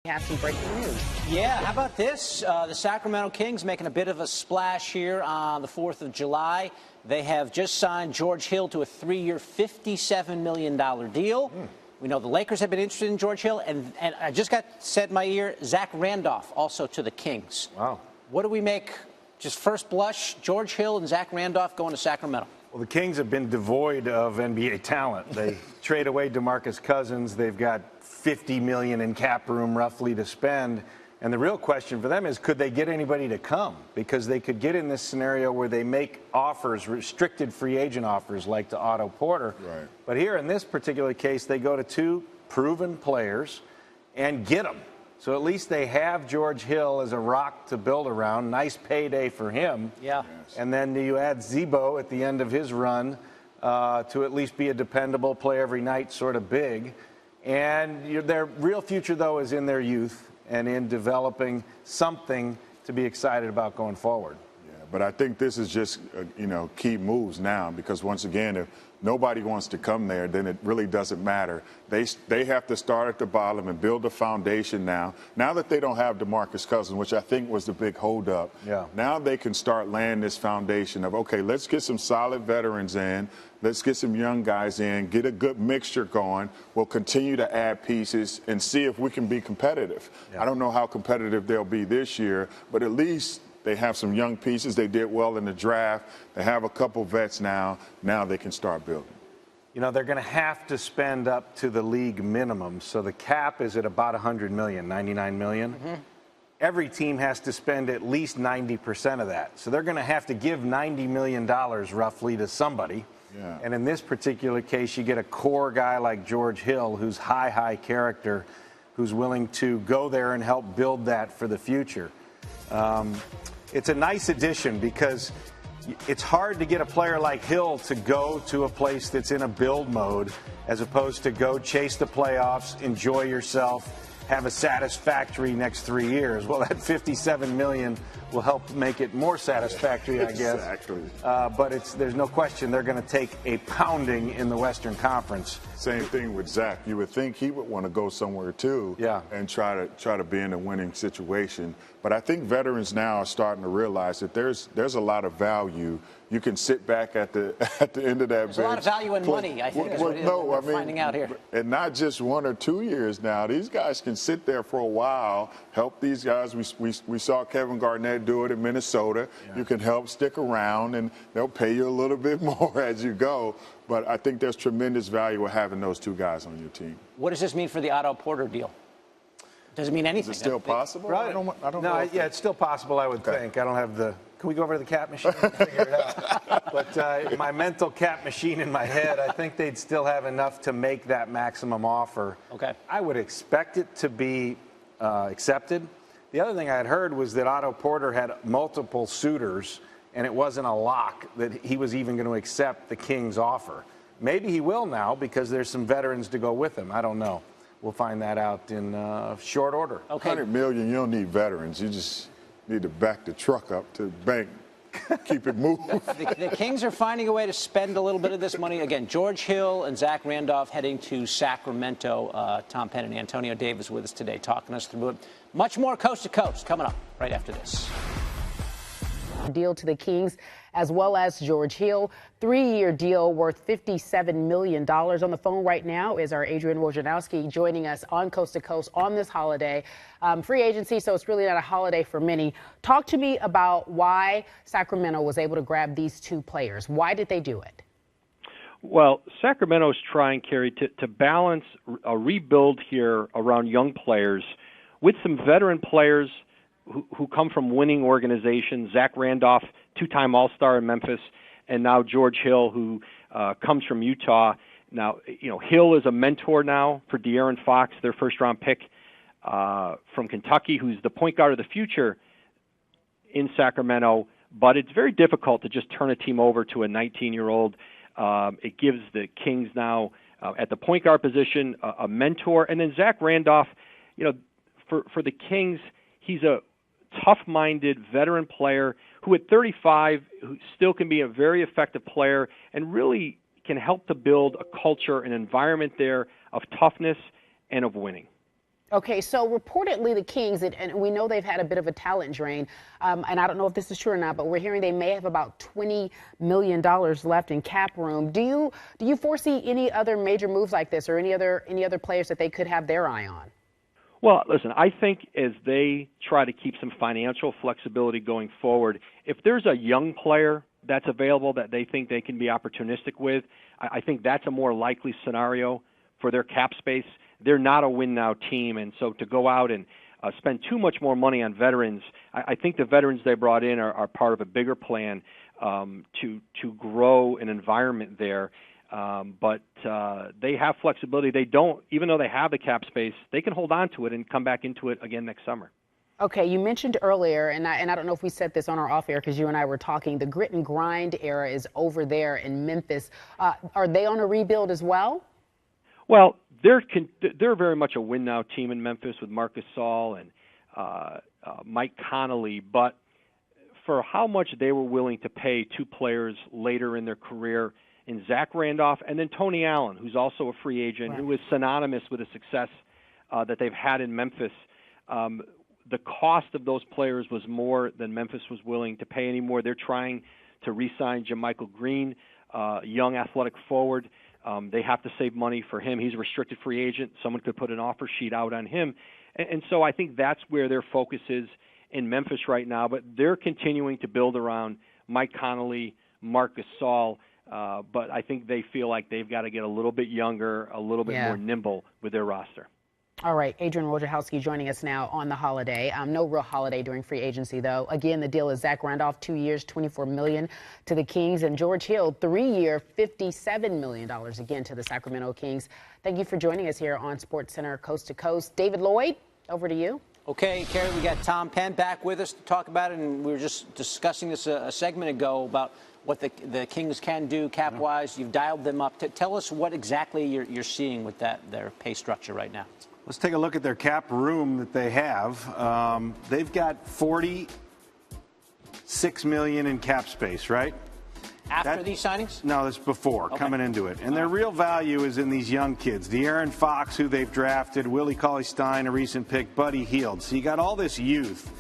We have some breaking news. Yeah, how about this? The Sacramento Kings making a bit of a splash here on the 4th of July. They have just signed George Hill to a 3-year, $57 million deal. We know the Lakers have been interested in George Hill, and I just got said in my ear, Zach Randolph also to the Kings. Wow. What do we make, just first blush, George Hill and Zach Randolph going to Sacramento? Well, the Kings have been devoid of NBA talent. They trade away DeMarcus Cousins. They've got $50 million in cap room roughly to spend. And the real question for them is, could they get anybody to come? Because they could get in this scenario where they make offers, restricted free agent offers like to Otto Porter. Right. But here in this particular case, they go to two proven players and get them. So at least they have George Hill as a rock to build around. Nice payday for him. Yeah. Yes. And then you add Zebo at the end of his run to at least be a dependable, play every night sort of big. And their real future, though, is in their youth and in developing something to be excited about going forward. Yeah, but I think this is just, key moves now, because once again, if nobody wants to come there, then it really doesn't matter. They have to start at the bottom and build a foundation now. Now that they don't have DeMarcus Cousins, which I think was the big holdup, now they can start laying this foundation of, okay, let's get some solid veterans in. Let's get some young guys in, get a good mixture going. We'll continue to add pieces and see if we can be competitive. I don't know how competitive they'll be this year, but at least they have some young pieces. They did well in the draft. They have a couple vets now. Now they can start building. They're going to have to spend up to the league minimum. So the cap is at about $100 million, $99 million. Every team has to spend at least 90% of that. So they're going to have to give $90 million roughly to somebody. Yeah. And in this particular case, you get a core guy like George Hill, who's high character, who's willing to go there and help build that for the future. It's a nice addition because it's hard to get a player like Hill to go to a place that's in a build mode as opposed to go chase the playoffs, enjoy yourself, have a satisfactory next 3 years. Well, that $57 million will help make it more satisfactory, I guess. Exactly. But there's no question they're going to take a pounding in the Western Conference. Same thing with Zach. You would think he would want to go somewhere too, and try to be in a winning situation. But I think veterans now are starting to realize that there's a lot of value. You can sit back at the end of that bench. There's a lot of value in money, I think, is what we're finding out here. And not just 1 or 2 years now. These guys can sit there for a while, help these guys. We saw Kevin Garnett do it in Minnesota. You can help stick around, and they'll pay you a little bit more as you go. But I think there's tremendous value of having those two guys on your team. What does this mean for the Otto Porter deal? Does it mean anything? Is it still possible? Right. I don't know. Yeah, it's still possible, I would think. I don't have the... Can we go over to the cap machine and figure it out? But my mental cap machine in my head, I think they'd still have enough to make that maximum offer. Okay. I would expect it to be accepted. The other thing I had heard was that Otto Porter had multiple suitors, and it wasn't a lock that he was even going to accept the Kings' offer. Maybe he will now because there's some veterans to go with him. I don't know. We'll find that out in short order. Okay. $100 million, you don't need veterans. You just need to back the truck up to the bank, keep it moving. The Kings are finding a way to spend a little bit of this money. Again, George Hill and Zach Randolph heading to Sacramento. Tom Penn and Antonio Davis with us today, talking us through it. Much more Coast to Coast coming up right after this. Deal to the Kings, as well as George Hill. 3-year deal worth $57 million. On the phone right now is our Adrian Wojnarowski joining us on Coast to Coast on this holiday. Free agency, so it's really not a holiday for many. Talk to me about why Sacramento was able to grab these two players. Why did they do it? Well, Sacramento's trying, Carrie, to balance a rebuild here around young players with some veteran players who come from winning organizations. Zach Randolph, 2-time All-Star in Memphis, and now George Hill, who comes from Utah. Now, Hill is a mentor now for De'Aaron Fox, their first-round pick from Kentucky, who's the point guard of the future in Sacramento. But it's very difficult to just turn a team over to a 19-year-old. It gives the Kings now, at the point guard position, a mentor. And then Zach Randolph, for the Kings, he's a tough-minded veteran player who at 35 who still can be a very effective player and really can help to build a culture, an environment there of toughness and of winning. Okay, so reportedly the Kings, and we know they've had a bit of a talent drain, and I don't know if this is true or not, but we're hearing they may have about $20 million left in cap room. Do you foresee any other major moves like this, or any other players that they could have their eye on? Well, listen, I think as they try to keep some financial flexibility going forward, if there's a young player that's available that they think they can be opportunistic with, I think that's a more likely scenario for their cap space. They're not a win-now team, and so to go out and spend too much more money on veterans, I think the veterans they brought in are part of a bigger plan to grow an environment there. But they have flexibility. They don't, even though they have the cap space, they can hold on to it and come back into it again next summer. Okay, you mentioned earlier, and I don't know if we said this on our off air because you and I were talking, the grit and grind era is over there in Memphis. Are they on a rebuild as well? Well, they're very much a win-now team in Memphis with Marc Gasol and Mike Conley, but for how much they were willing to pay two players later in their career, in Zach Randolph and then Tony Allen, who's also a free agent, right, who is synonymous with the success that they've had in Memphis. The cost of those players was more than Memphis was willing to pay anymore. They're trying to re-sign JaMychal Green, young athletic forward. They have to save money for him. He's a restricted free agent. Someone could put an offer sheet out on him. And so I think that's where their focus is in Memphis right now. But they're continuing to build around Mike Conley, Marc Gasol. But I think they feel like they've got to get a little bit younger, a little bit more nimble with their roster. All right, Adrian Wojciechowski joining us now on the holiday. No real holiday during free agency, though. Again, the deal is Zach Randolph, 2 years, $24 million to the Kings, and George Hill, 3-year, $57 million again to the Sacramento Kings. Thank you for joining us here on SportsCenter Coast to Coast. David Lloyd, over to you. Okay, Carrie, we got Tom Penn back with us to talk about it, and we were just discussing this a segment ago about what the Kings can do cap-wise. You've dialed them up. Tell us what exactly you're seeing with their pay structure right now. Let's take a look at their cap room that they have. They've got $46 million in cap space, right? After these signings? No, that's before, coming into it. And their real value is in these young kids. De'Aaron Fox, who they've drafted, Willie Cauley-Stein, a recent pick, Buddy Hield. So you got all this youth.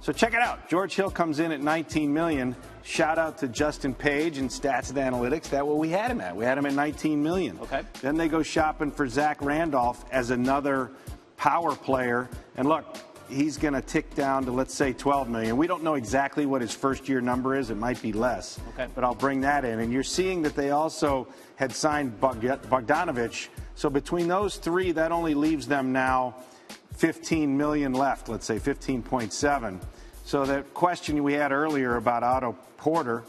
So check it out. George Hill comes in at $19 million. Shout out to Justin Page and Stats and Analytics. That's what we had him at. We had him at $19 million. Okay. Then they go shopping for Zach Randolph as another power player. And look, he's going to tick down to, let's say, $12 million. We don't know exactly what his first-year number is. It might be less. Okay. But I'll bring that in. And you're seeing that they also had signed Bogdanovich. So between those three, that only leaves them now $15 million left, let's say 15.7. So that question we had earlier about Otto Porter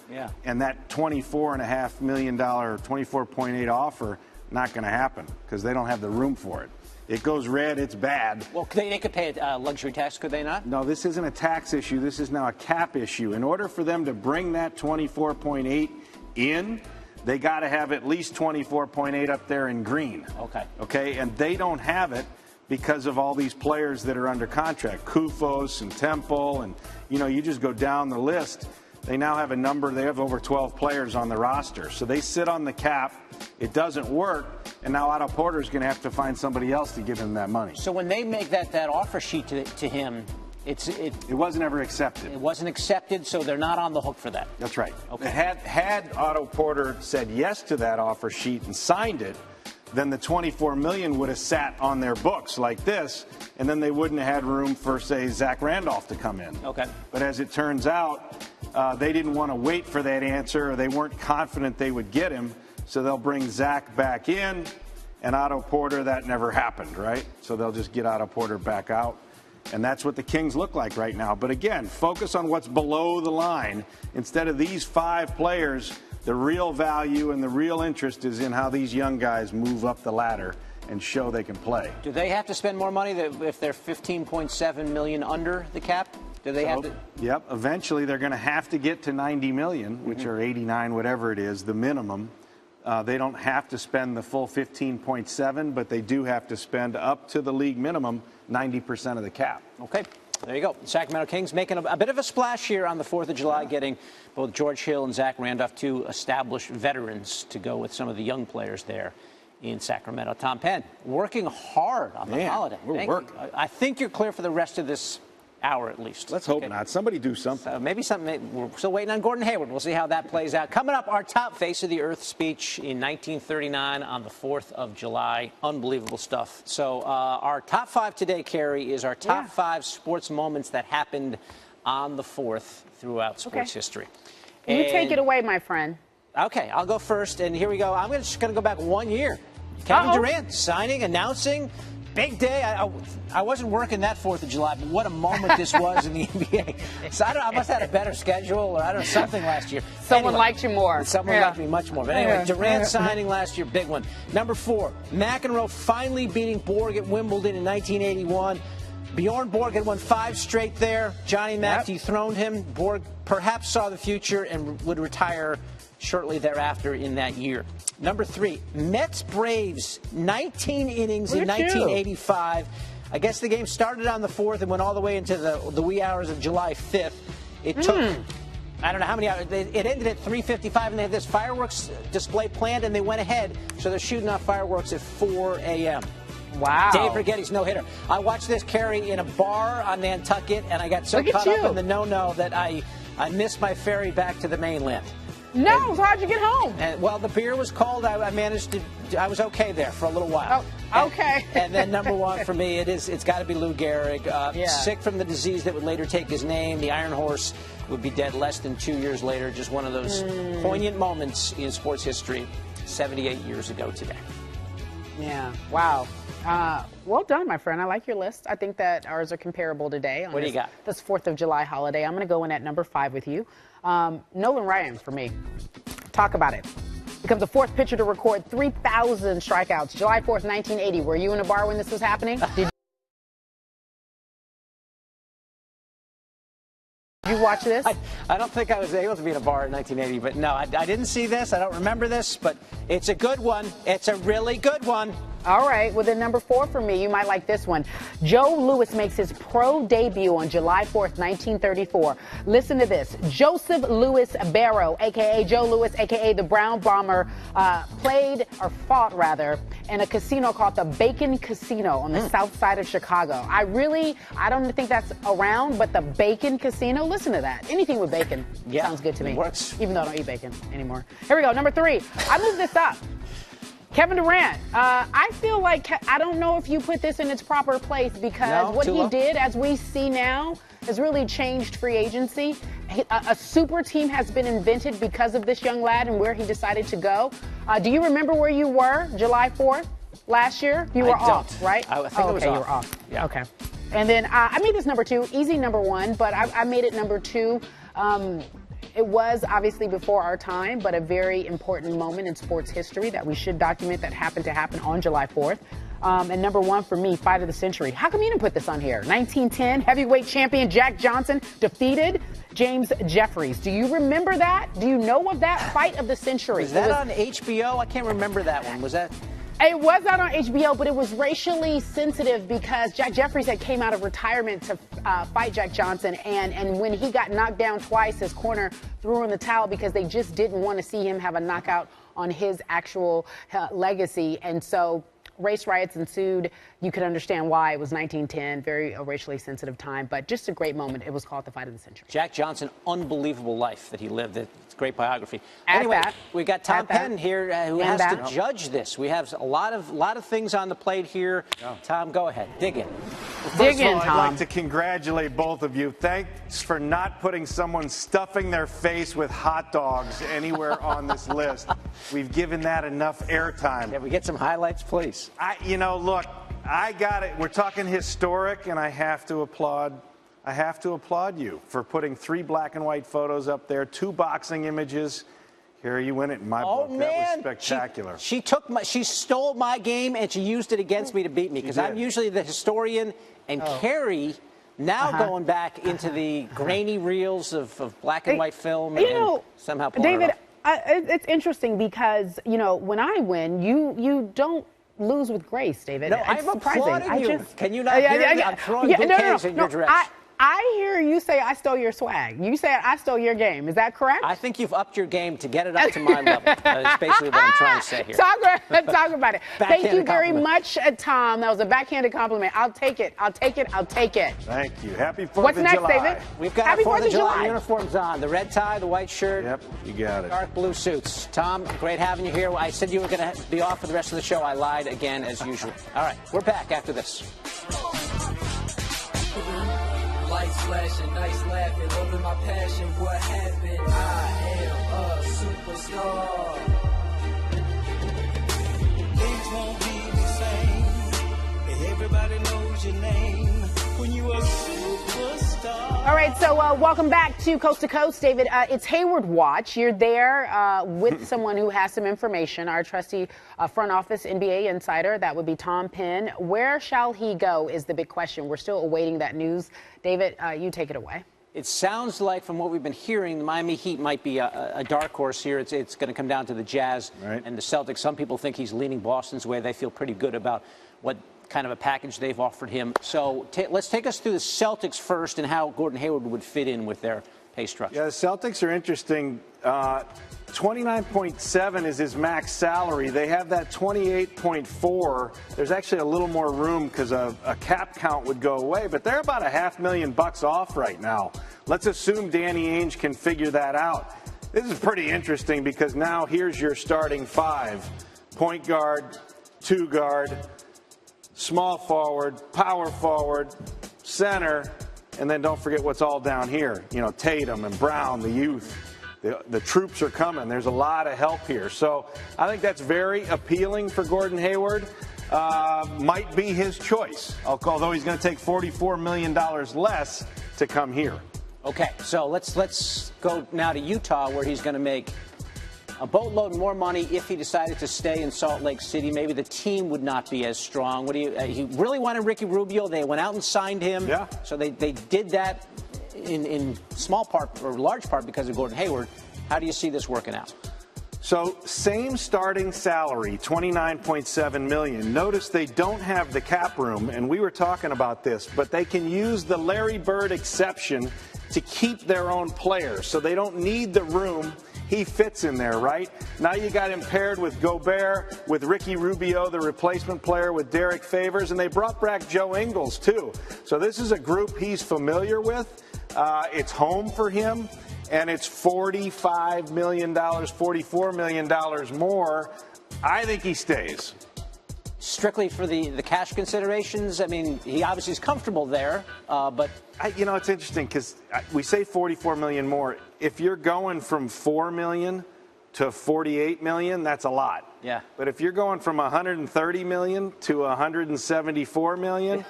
and that $24.5 million, 24.8 offer, not going to happen because they don't have the room for it. It goes red, it's bad. Well, they could pay a luxury tax, could they not? No, this isn't a tax issue. This is now a cap issue. In order for them to bring that 24.8 in, they got to have at least 24.8 up there in green. Okay. Okay, and they don't have it because of all these players that are under contract, Kufos and Temple, and you just go down the list. They now have a number. They have over 12 players on the roster, so they sit on the cap. It doesn't work, and now Otto Porter is going to have to find somebody else to give him that money. So when they make that offer sheet to him, it wasn't ever accepted. It wasn't accepted, so they're not on the hook for that. That's right. Okay. Had Otto Porter said yes to that offer sheet and signed it, then the $24 million would have sat on their books like this, and then they wouldn't have had room for, say, Zach Randolph to come in. Okay. But as it turns out, they didn't want to wait for that answer, or they weren't confident they would get him, so they'll bring Zach back in, and Otto Porter, that never happened, right? So they'll just get Otto Porter back out, and that's what the Kings look like right now. But again, focus on what's below the line. Instead of these 5 players, the real value and the real interest is in how these young guys move up the ladder and show they can play. Do they have to spend more money if they're $15.7 million under the cap? Do they have to? Yep. Eventually, they're going to have to get to $90 million, which are 89, whatever it is, the minimum. They don't have to spend the full 15.7, but they do have to spend up to the league minimum 90% of the cap. Okay. There you go. Sacramento Kings making a bit of a splash here on the 4th of July, getting both George Hill and Zach Randolph, 2 established veterans, to go with some of the young players there in Sacramento. Tom Penn, working hard on the holiday. We're working. I think you're clear for the rest of this hour at least. Let's hope not. Somebody do something. Maybe something. We're still waiting on Gordon Hayward. We'll see how that plays out. Coming up, our top face of the earth speech in 1939 on the 4th of July. Unbelievable stuff. So our top 5 today, Carrie, is our top 5 sports moments that happened on the 4th throughout sports history. You take it away, my friend. Okay, I'll go first, and here we go. I'm just going to go back 1 year. Kevin Durant signing, announcing. Big day. I wasn't working that 4th of July, but what a moment this was in the NBA. So I must have had a better schedule or I don't know, something last year. Someone liked you more. Someone liked me much more. But anyway, Durant signing last year, big one. Number 4, McEnroe finally beating Borg at Wimbledon in 1981. Bjorn Borg had won 5 straight there. Johnny Mac dethroned him. Borg perhaps saw the future and would retire shortly thereafter in that year. Number 3, Mets Braves, 19 innings in 1985. I guess the game started on the 4th and went all the way into the wee hours of July 5th. It took, I don't know how many hours. It ended at 3:55, and they had this fireworks display planned, and they went ahead. So they're shooting off fireworks at 4 a.m. Wow. Dave Righetti's no-hitter. I watched this, Carrie, in a bar on Nantucket, and I got so caught up in the no-no that I missed my ferry back to the mainland. No, so how'd you get home? And, well, the beer was cold. I managed to. I was okay there for a little while. Oh, okay. And then number 1 for me, it's got to be Lou Gehrig. Sick from the disease that would later take his name. The Iron Horse would be dead less than 2 years later. Just one of those poignant moments in sports history. 78 years ago today. Yeah. Wow. Well done, my friend. I like your list. I think that ours are comparable today on what do you got? This 4th of July holiday. I'm going to go in at number 5 with you. Nolan Ryan for me. Talk about it. Becomes the 4th pitcher to record 3,000 strikeouts. July 4th, 1980. Were you in a bar when this was happening? Did you watch this? I don't think I was able to be in a bar in 1980, but no, I didn't see this. I don't remember this, but it's a good one. It's a really good one. All right, well, then number 4 for me, you might like this one. Joe Louis makes his pro debut on July 4th, 1934. Listen to this. Joseph Louis Barrow, a.k.a. Joe Louis, a.k.a. the Brown Bomber, fought in a casino called the Bacon Casino on the south side of Chicago. I don't think that's around, but the Bacon Casino, listen to that. Anything with bacon sounds good to me. Works. Even though I don't eat bacon anymore. Here we go, number 3. I moved this up. Kevin Durant, I feel like, I don't know if you put this in its proper place because what he did, as we see now, has really changed free agency. A super team has been invented because of this young lad and where he decided to go. Do you remember where you were July 4th last year? You were off, right? I think I was off. You were off. Yeah. Okay. And then I made this number 2, easy number 1, but I made it number 2. It was obviously before our time, but a very important moment in sports history that we should document that happened to happen on July 4th. And number 1 for me, fight of the century. How come you didn't put this on here? 1910, heavyweight champion Jack Johnson defeated James Jeffries. Do you remember that? Do you know of that fight of the century? Was that on HBO? I can't remember that one. Was that? It was out on HBO, but it was racially sensitive because Jack Jeffries had came out of retirement to fight Jack Johnson, and when he got knocked down twice, his corner threw in the towel because they just didn't want to see him have a knockout on his actual legacy, and so race riots ensued. You could understand why. It was 1910, very racially sensitive time, but just a great moment. It was called the fight of the century. Jack Johnson, unbelievable life that he lived. It's a great biography. Anyway, we got Tom Penn here who has to judge this. We have a lot of things on the plate here. Tom, go ahead. Dig in. First of all, I'd like to congratulate both of you. Thanks for not putting someone stuffing their face with hot dogs anywhere on this list. We've given that enough airtime. Can we get some highlights, please? Look, I got it. We're talking historic, and I have to applaud you for putting 3 black and white photos up there, 2 boxing images. Here, you win it in my book. Man. That was spectacular. She stole my game and she used it against me to beat me because I'm usually the historian, and Carrie now going back into the grainy reels of black and white film and somehow pulling David, it off. It's interesting because when I win, you don't lose with grace, David. No, it's I'm surprising. applauding you. Can you not hear me? I'm throwing bouquets in your direction. I hear you say I stole your swag. You said I stole your game. Is that correct? I think you've upped your game to get it up to my level. That's basically what I'm trying to say here. Talk about it. Thank you very compliment. much, Tom. That was a backhanded compliment. I'll take it. I'll take it. I'll take it. Thank you. Happy 4th What's of next, July. David? We've got Happy our 4th of July July. uniforms on. The red tie, the white shirt. Yep, you got it. Dark blue suits. Tom, great having you here. I said you were going to be off for the rest of the show. I lied again, as usual. All right, we're back after this. Lights flashing, nice laughing, over my passion. What happened? I am a superstar. Things won't be the same. Everybody knows your name when you are a superstar. All right, so welcome back to Coast, David. It's Hayward Watch. You're there with someone who has some information, our trusty front office NBA insider. That would be Tom Penn. Where shall he go is the big question. We're still awaiting that news. David, you take it away. It sounds like, from what we've been hearing, the Miami Heat might be a dark horse here. It's going to come down to the Jazz and the Celtics. Some people think he's leaning Boston's way. They feel pretty good about what kind of a package they've offered him. So let's take us through the Celtics first and how Gordon Hayward would fit in with their pay structure. Yeah, the Celtics are interesting. 29.7 is his max salary. They have that 28.4. There's actually a little more room because a cap count would go away, but they're about $500,000 off right now. Let's assume Danny Ainge can figure that out. This is pretty interesting because now here's your starting five: point guard, two guard, small forward, power forward, center, and then don't forget what's all down here. You know, Tatum and Brown, the youth. The troops are coming. There's a lot of help here. So I think that's very appealing for Gordon Hayward. Might be his choice, although he's going to take $44 million less to come here. Okay, so let's go now to Utah, where he's going to make a boatload more money if he decided to stay in Salt Lake City. Maybe the team would not be as strong. He really wanted Ricky Rubio. They went out and signed him. Yeah. So they did that in small part or large part because of Gordon Hayward. How do you see this working out? So same starting salary, $29.7 million. Notice they don't have the cap room, and we were talking about this, but they can use the Larry Bird exception to keep their own players, so they don't need the room. He fits in there, right? Now you got him paired with Gobert, with Ricky Rubio, the replacement player, with Derek Favors, and they brought back Joe Ingles, too. So this is a group he's familiar with. It's home for him, and it's $45 million, $44 million more. I think he stays. Strictly for the cash considerations? I mean, he obviously is comfortable there, but... it's interesting because we say $44 million more. If you're going from $4 million to $48 million, that's a lot. Yeah. But if you're going from $130 million to $174 million,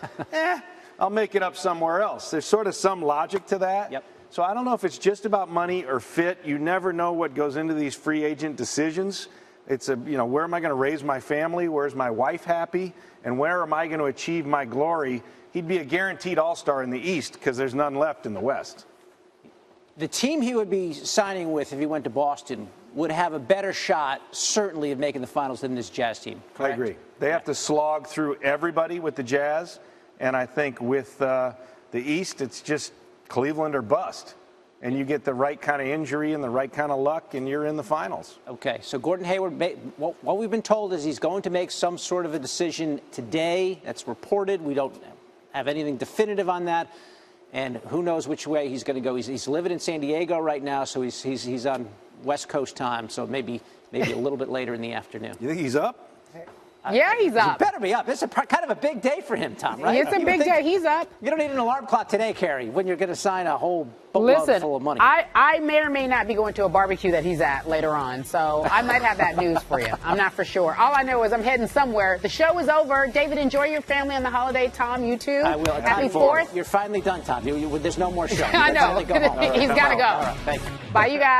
I'll make it up somewhere else. There's sort of some logic to that. Yep. So I don't know if it's just about money or fit. You never know what goes into these free agent decisions. It's where am I going to raise my family? Where's my wife happy? And where am I going to achieve my glory? He'd be a guaranteed all-star in the East because there's none left in the West. The team he would be signing with if he went to Boston would have a better shot, certainly, of making the finals than this Jazz team. Correct? I agree. They have to slog through everybody with the Jazz, and I think with the East, it's just Cleveland or bust. And you get the right kind of injury and the right kind of luck, and you're in the finals. Okay, so Gordon Hayward, what we've been told is he's going to make some sort of a decision today. That's reported. We don't have anything definitive on that. And who knows which way he's going to go. He's living in San Diego right now, so he's on West Coast time, so maybe a little bit later in the afternoon. You think he's up? Yeah, he's up. He better be up. It's kind of a big day for him, Tom, right? It's a big day. He's up. You don't need an alarm clock today, Carrie, when you're going to sign a whole boatload full of money. I may or may not be going to a barbecue that he's at later on, so I might have that news for you. I'm not for sure. All I know is I'm heading somewhere. The show is over. David, enjoy your family on the holiday. Tom, you too. I will. Happy 4th. You're finally done, Tom. There's no more show. I know. Go home. He's got to go. All right, thank you. Bye, you guys.